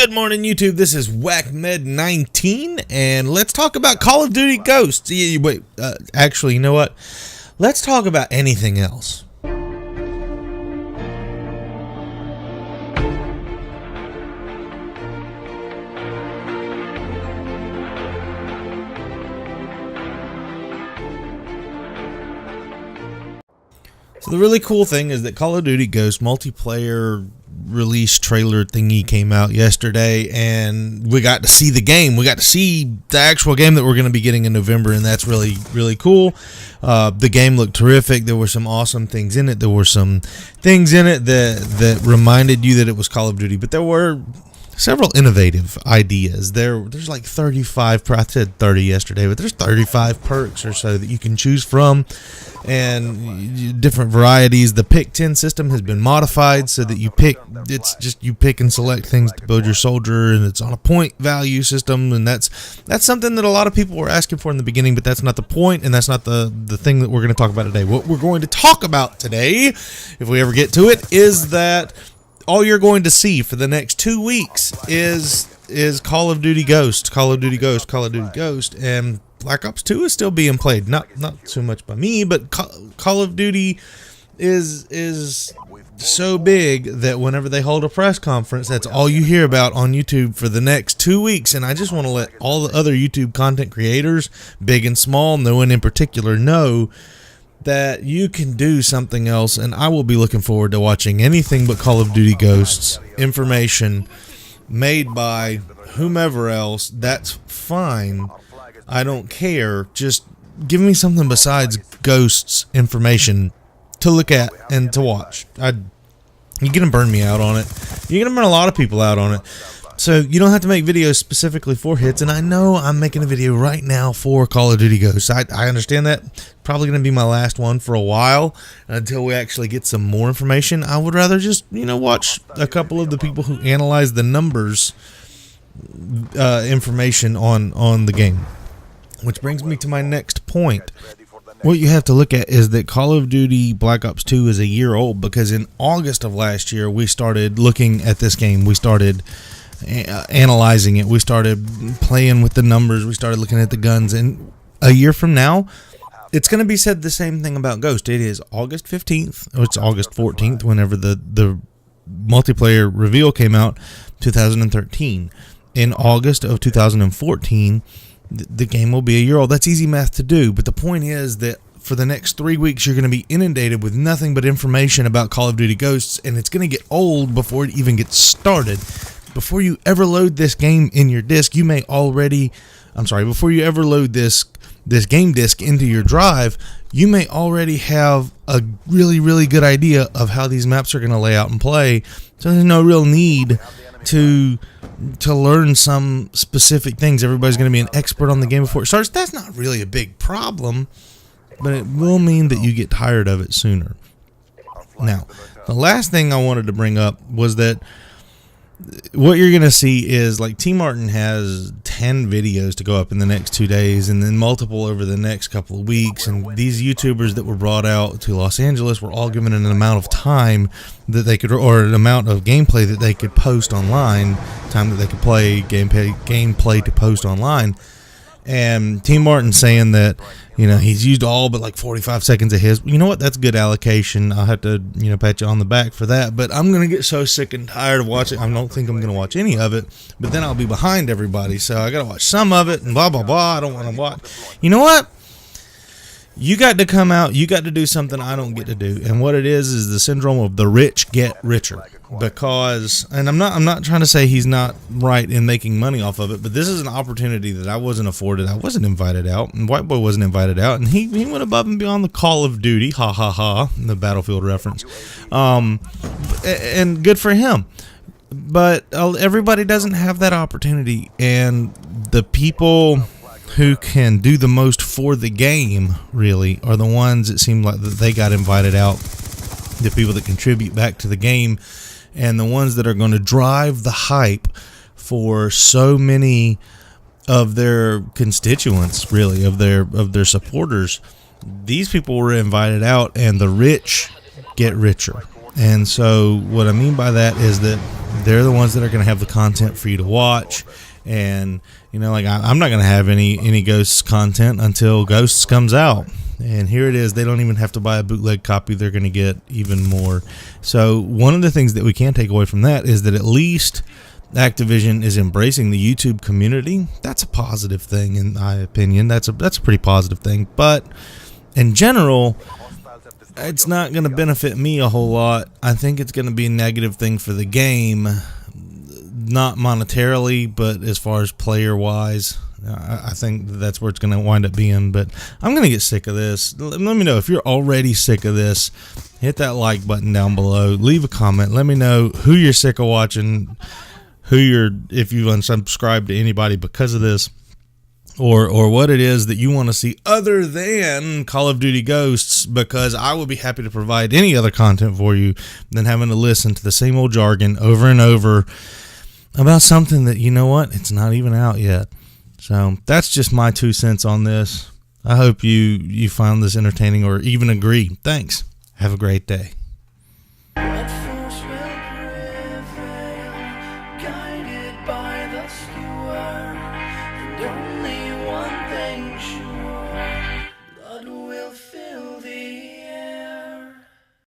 Good morning, YouTube. This is WhackMed19, and let's talk about Call of Duty Ghosts. Wait, actually, you know what? Let's talk about anything else. So the really cool thing is that Call of Duty Ghosts multiplayer release trailer thingy came out yesterday, and we got to see the game. We got to see the actual game that we're going to be getting in November, and that's really, really cool. The game looked terrific. There were some awesome things in it. There were some things in it that reminded you that it was Call of Duty, but there were several innovative ideas. There's like 35, I said 30 yesterday, but there's 35 perks or so that you can choose from, and different varieties. The pick 10 system has been modified so that you pick and select things to build your soldier, and it's on a point value system, and that's something that a lot of people were asking for in the beginning, but that's not the point, and that's not the thing that we're going to talk about today. What we're going to talk about today, if we ever get to it, is that all you're going to see for the next 2 weeks is Call of Duty Ghost, Call of Duty Ghost, Call of Duty Ghost, and Black Ops 2 is still being played. Not so much by me, but Call of Duty is so big that whenever they hold a press conference, that's all you hear about on YouTube for the next 2 weeks. And I just want to let all the other YouTube content creators, big and small, no one in particular, know that you can do something else, and I will be looking forward to watching anything but Call of Duty Ghosts information made by whomever else. That's fine. I don't care. Just give me something besides Ghosts information to look at and to watch. You're going to burn me out on it. You're going to burn a lot of people out on it. So you don't have to make videos specifically for hits, and I know I'm making a video right now for Call of Duty Ghosts. I understand that. Probably going to be my last one for a while until we actually get some more information. I would rather just, watch a couple of the people who analyze the numbers information on the game. Which brings me to my next point. What you have to look at is that Call of Duty Black Ops 2 is a year old, because in August of last year we started looking at this game. We started analyzing it. We started playing with the numbers. We started looking at the guns. And a year from now, it's going to be said the same thing about Ghost. It is August 15th, or it's August 14th, whenever the multiplayer reveal came out, 2013. In August of 2014, the game will be a year old. That's easy math to do, but the point is that for the next 3 weeks, you're going to be inundated with nothing but information about Call of Duty Ghosts, and it's going to get old before it even gets started. Before you ever load this game in your disc, before you ever load this game disc into your drive, you may already have a really, really good idea of how these maps are going to lay out and play. So there's no real need to learn some specific things. Everybody's going to be an expert on the game before it starts. That's not really a big problem, but it will mean that you get tired of it sooner. Now, the last thing I wanted to bring up was that what you're going to see is, like, T. Martin has 10 videos to go up in the next 2 days, and then multiple over the next couple of weeks. And these YouTubers that were brought out to Los Angeles were all given an amount of time that they could, or an amount of gameplay that they could post online, time that they could play gameplay to post online. And T. Martin saying that, he's used all but like 45 seconds of his. You know what? That's good allocation. I'll have to, pat you on the back for that. But I'm going to get so sick and tired of watching. I don't think I'm going to watch any of it. But then I'll be behind everybody. So I got to watch some of it and blah, blah, blah. I don't want to watch. You know what? You got to come out. You got to do something I don't get to do. And what it is the syndrome of the rich get richer. Because, and I'm not trying to say he's not right in making money off of it, but this is an opportunity that I wasn't afforded. I wasn't invited out, and White Boy wasn't invited out, and he went above and beyond the Call of Duty, ha ha ha, the Battlefield reference, and good for him. But everybody doesn't have that opportunity, and the people who can do the most for the game really are the ones it seemed like that they got invited out. The people that contribute back to the game, and the ones that are going to drive the hype for so many of their constituents, really, of their supporters. These people were invited out, and the rich get richer. And so what I mean by that is that They're the ones that are going to have the content for you to watch. And you know, like I'm not going to have any Ghosts content until Ghosts comes out. And here it is. They don't even have to buy a bootleg copy. They're going to get even more. So one of the things that we can take away from that is that at least Activision is embracing the YouTube community. That's a positive thing, in my opinion. That's a pretty positive thing. But in general, it's not going to benefit me a whole lot. I think it's going to be a negative thing for the game, not monetarily, but as far as player-wise. I think that's where it's going to wind up being. But I'm going to get sick of this. Let me know if you're already sick of this. Hit that like button down below. Leave a comment. Let me know who you're sick of watching. If you've unsubscribed to anybody because of this, or what it is that you want to see other than Call of Duty Ghosts, because I would be happy to provide any other content for you than having to listen to the same old jargon over and over about something that, you know what, it's not even out yet. So that's just my 2 cents on this. I hope you found this entertaining or even agree. Thanks. Have a great day. Guided by the skewer, and only one thing